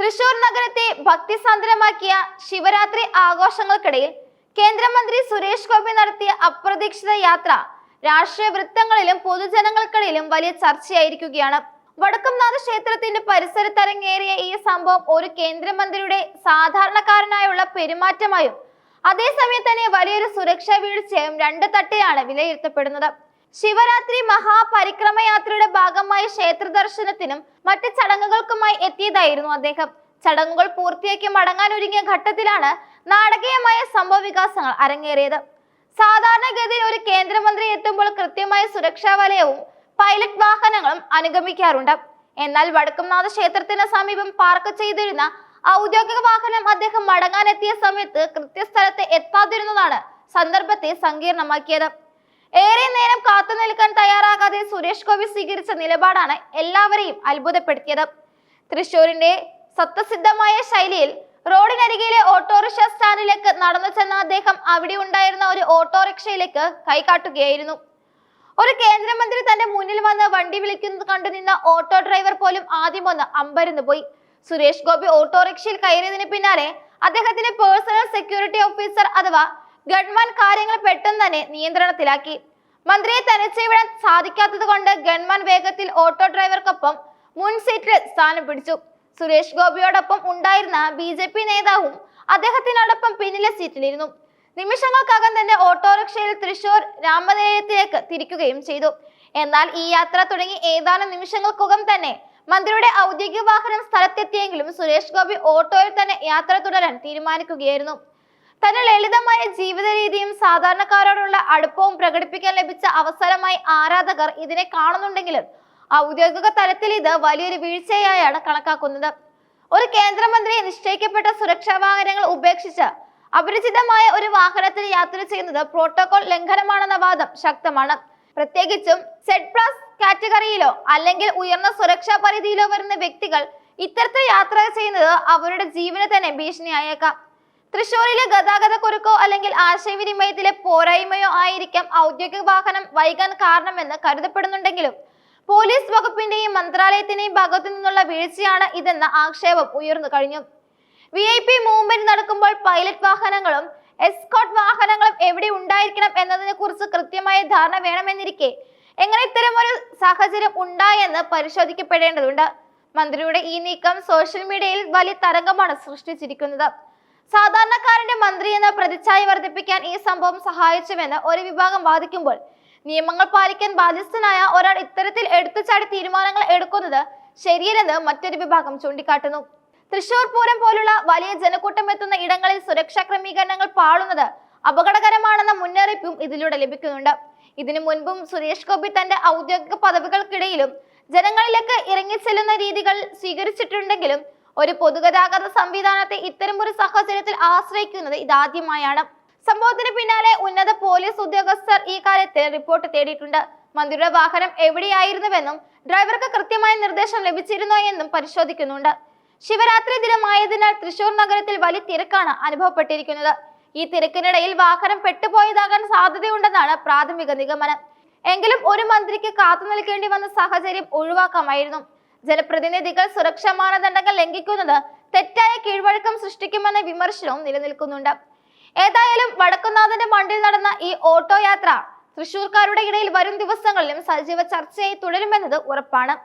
തൃശൂർ നഗരത്തെ ഭക്തിസാന്ദ്രമാക്കിയ ശിവരാത്രി ആഘോഷങ്ങൾക്കിടയിൽ കേന്ദ്രമന്ത്രി സുരേഷ് ഗോപി നടത്തിയ അപ്രതീക്ഷിത യാത്ര രാഷ്ട്രീയ വൃത്തങ്ങളിലും പൊതുജനങ്ങൾക്കിടയിലും വലിയ ചർച്ചയായിരിക്കുകയാണ്. വടക്കുംനാഥ ക്ഷേത്രത്തിന്റെ പരിസരത്തരങ്ങേറിയ ഈ സംഭവം ഒരു കേന്ദ്രമന്ത്രിയുടെ സാധാരണക്കാരനായുള്ള പെരുമാറ്റമായും അതേസമയം തന്നെ വലിയൊരു സുരക്ഷാ വീഴ്ചയും രണ്ട് തട്ടിലാണ് വിലയിരുത്തപ്പെടുന്നത്. ശിവരാത്രി മഹാപരിക്രമയാത്രയുടെ ഭാഗമായി ക്ഷേത്ര ദർശനത്തിനും മറ്റ് ചടങ്ങുകൾക്കുമായി എത്തിയതായിരുന്നു അദ്ദേഹം. ചടങ്ങുകൾ പൂർത്തിയാക്കി മടങ്ങാനൊരുങ്ങിയ ഘട്ടത്തിലാണ് നാടകീയമായ സംഭവ വികാസങ്ങൾ അരങ്ങേറിയത്. സാധാരണഗതിയിൽ ഒരു കേന്ദ്രമന്ത്രി എത്തുമ്പോൾ കൃത്യമായ സുരക്ഷാ വലയവും പൈലറ്റ് വാഹനങ്ങളും അനുഗമിക്കാറുണ്ട്. എന്നാൽ വടക്കുംനാഥ ക്ഷേത്രത്തിന് സമീപം പാർക്ക് ചെയ്തിരുന്ന ഔദ്യോഗിക വാഹനം അദ്ദേഹം മടങ്ങാനെത്തിയ സമയത്ത് കൃത്യസ്ഥലത്ത് എത്താതിരുന്നതാണ് സന്ദർഭത്തെ സങ്കീർണമാക്കിയത്. ഏറെ നേരം കാത്തു നിൽക്കാൻ തയ്യാറാകാതെ സുരേഷ് ഗോപി സ്വീകരിച്ച നിലപാടാണ് എല്ലാവരെയും അത്ഭുതപ്പെടുത്തിയത്. തൃശൂരിന്റെ സ്വതസിദ്ധമായ ശൈലിയിൽ റോഡിനരികിലെ ഓട്ടോറിക്ഷ സ്റ്റാൻഡിലേക്ക് നടന്നു ചെന്ന അദ്ദേഹം അവിടെ ഉണ്ടായിരുന്ന ഒരു ഓട്ടോറിക്ഷയിലേക്ക് കൈകാട്ടുകയായിരുന്നു. ഒരു കേന്ദ്രമന്ത്രി തന്റെ മുന്നിൽ വന്ന് വണ്ടി വിളിക്കുന്നത് കണ്ടുനിന്ന ഓട്ടോ ഡ്രൈവർ പോലും ആദ്യമൊന്ന് അമ്പരന്നു പോയി. സുരേഷ് ഗോപി ഓട്ടോറിക്ഷയിൽ കയറിയതിന് പിന്നാലെ അദ്ദേഹത്തിന്റെ പേഴ്സണൽ സെക്യൂരിറ്റി ഓഫീസർ അഥവാ ഗൺമാൻ കാര്യങ്ങൾ പെട്ടെന്ന് തന്നെ നിയന്ത്രണത്തിലാക്കി. മന്ത്രിയെ തനിച്ചുവിടാൻ സാധിക്കാത്തത് കൊണ്ട് ഗൺമാൻ വേഗത്തിൽ ഓട്ടോ ഡ്രൈവർക്കൊപ്പം മുൻ സീറ്റിൽ സ്ഥാനം പിടിച്ചു. സുരേഷ് ഗോപിയോടൊപ്പം ഉണ്ടായിരുന്ന BJP നേതാവും അദ്ദേഹത്തിനോടൊപ്പം പിന്നിലെ സീറ്റിലിരുന്നു. നിമിഷങ്ങൾക്കകം തന്നെ ഓട്ടോറിക്ഷയിൽ തൃശൂർ രാമനിലയത്തിലേക്ക് തിരിക്കുകയും ചെയ്തു. എന്നാൽ ഈ യാത്ര തുടങ്ങി ഏതാനും നിമിഷങ്ങൾക്കകം തന്നെ മന്ത്രിയുടെ ഔദ്യോഗിക വാഹനം സ്ഥലത്തെത്തിയെങ്കിലും സുരേഷ് ഗോപി ഓട്ടോയിൽ തന്നെ യാത്ര തുടരാൻ തീരുമാനിക്കുകയായിരുന്നു. തന്റെ ലളിതമായ ജീവിത രീതിയും സാധാരണക്കാരോടുള്ള അടുപ്പവും പ്രകടിപ്പിക്കാൻ ലഭിച്ച അവസരമായി ആരാധകർ ഇതിനെ കാണുന്നുണ്ടെങ്കിലും ഔദ്യോഗിക തലത്തിൽ ഇത് വലിയൊരു വീഴ്ചയായാണ് കണക്കാക്കുന്നത്. ഒരു കേന്ദ്രമന്ത്രിയെ നിശ്ചയിക്കപ്പെട്ട സുരക്ഷാ വാഹനങ്ങൾ ഉപേക്ഷിച്ച് അപരിചിതമായ ഒരു വാഹനത്തിൽ യാത്ര ചെയ്യുന്നത് പ്രോട്ടോകോൾ ലംഘനമാണെന്ന വാദം ശക്തമാണ്. പ്രത്യേകിച്ചും Z+ കാറ്റഗറിയിലോ അല്ലെങ്കിൽ ഉയർന്ന സുരക്ഷാ പരിധിയിലോ വരുന്ന വ്യക്തികൾ ഇത്തരത്തിൽ യാത്ര ചെയ്യുന്നത് അവരുടെ ജീവന് തന്നെ ഭീഷണിയായേക്കാം. തൃശൂരിലെ ഗതാഗത കുരുക്കോ അല്ലെങ്കിൽ ആശയവിനിമയത്തിലെ പോരായ്മയോ ആയിരിക്കാം ഔദ്യോഗിക വാഹനം വൈകാൻ കാരണമെന്ന് കരുതപ്പെടുന്നുണ്ടെങ്കിലും പോലീസ് വകുപ്പിന്റെയും മന്ത്രാലയത്തിന്റെയും ഭാഗത്തു നിന്നുള്ള വീഴ്ചയാണ് ഇതെന്ന ആക്ഷേപം ഉയർന്നു കഴിഞ്ഞു. VIP മൂവ്മെന്റ് നടക്കുമ്പോൾ പൈലറ്റ് വാഹനങ്ങളും എസ്കോർട്ട് വാഹനങ്ങളും എവിടെ ഉണ്ടായിരിക്കണം എന്നതിനെ കുറിച്ച് കൃത്യമായ ധാരണ വേണമെന്നിരിക്കെ എങ്ങനെ ഇത്തരമൊരു സാഹചര്യം ഉണ്ടായെന്ന് പരിശോധിക്കപ്പെടേണ്ടതുണ്ട്. മന്ത്രിയുടെ ഈ നീക്കം സോഷ്യൽ മീഡിയയിൽ വലിയ തരംഗമാണ് സൃഷ്ടിച്ചിരിക്കുന്നത്. സാധാരണക്കാരന്റെ മന്ത്രി എന്ന പ്രതിച്ഛായ വർദ്ധിപ്പിക്കാൻ ഈ സംഭവം സഹായിച്ചുവെന്ന് ഒരു വിഭാഗം വാദിക്കുമ്പോൾ നിയമങ്ങൾ പാലിക്കാൻ ബാധ്യസ്ഥനായ ഒരാൾ ഇത്തരത്തിൽ എടുത്തുചാടി തീരുമാനങ്ങൾ എടുക്കുന്നത് ശരിയല്ലെന്ന് മറ്റൊരു വിഭാഗം ചൂണ്ടിക്കാട്ടുന്നു. തൃശൂർ പൂരം പോലുള്ള വലിയ ജനക്കൂട്ടം എത്തുന്ന ഇടങ്ങളിൽ സുരക്ഷാ ക്രമീകരണങ്ങൾ പാളുന്നത് അപകടകരമാണെന്ന മുന്നറിയിപ്പും ഇതിലൂടെ ലഭിക്കുന്നുണ്ട്. ഇതിനു മുൻപും സുരേഷ് ഗോപി തന്റെ ഔദ്യോഗിക പദവികൾക്കിടയിലും ജനങ്ങളിലേക്ക് ഇറങ്ങിച്ചെല്ലുന്ന രീതികൾ സ്വീകരിച്ചിട്ടുണ്ടെങ്കിലും ഒരു പൊതുഗതാഗത സംവിധാനത്തെ ഇത്തരമൊരു സാഹചര്യത്തിൽ ആശ്രയിക്കുന്നത് ഇതാദ്യമായാണ്. സംഭവത്തിന് പിന്നാലെ ഉന്നത പോലീസ് ഉദ്യോഗസ്ഥർ ഈ കാര്യത്തിൽ റിപ്പോർട്ട് തേടിയിട്ടുണ്ട്. മന്ത്രിയുടെ വാഹനം എവിടെയായിരുന്നുവെന്നും ഡ്രൈവർക്ക് കൃത്യമായ നിർദ്ദേശം ലഭിച്ചിരുന്നോ എന്നും പരിശോധിക്കുന്നുണ്ട്. ശിവരാത്രി ദിനമായതിനാൽ തൃശൂർ നഗരത്തിൽ വലിയ തിരക്കാണ് അനുഭവപ്പെട്ടിരിക്കുന്നത്. ഈ തിരക്കിനിടയിൽ വാഹനം പെട്ടുപോയതാകാൻ സാധ്യതയുണ്ടെന്നാണ് പ്രാഥമിക നിഗമനം. എങ്കിലും ഒരു മന്ത്രിക്ക് കാത്തു നിൽക്കേണ്ടി വന്ന സാഹചര്യം ഒഴിവാക്കാമായിരുന്നു. ജനപ്രതിനിധികൾ സുരക്ഷാ മാനദണ്ഡങ്ങൾ ലംഘിക്കുന്നത് തെറ്റായ കീഴ്വഴക്കം സൃഷ്ടിക്കുമെന്ന വിമർശനവും നിലനിൽക്കുന്നുണ്ട്. ഏതായാലും വടക്കുംനാഥന്റെ മണ്ടിൽ നടന്ന ഈ ഓട്ടോ യാത്ര തൃശൂർക്കാരുടെ ഇടയിൽ വരും ദിവസങ്ങളിലും സജീവ ചർച്ചയായി തുടരുമെന്നത് ഉറപ്പാണ്.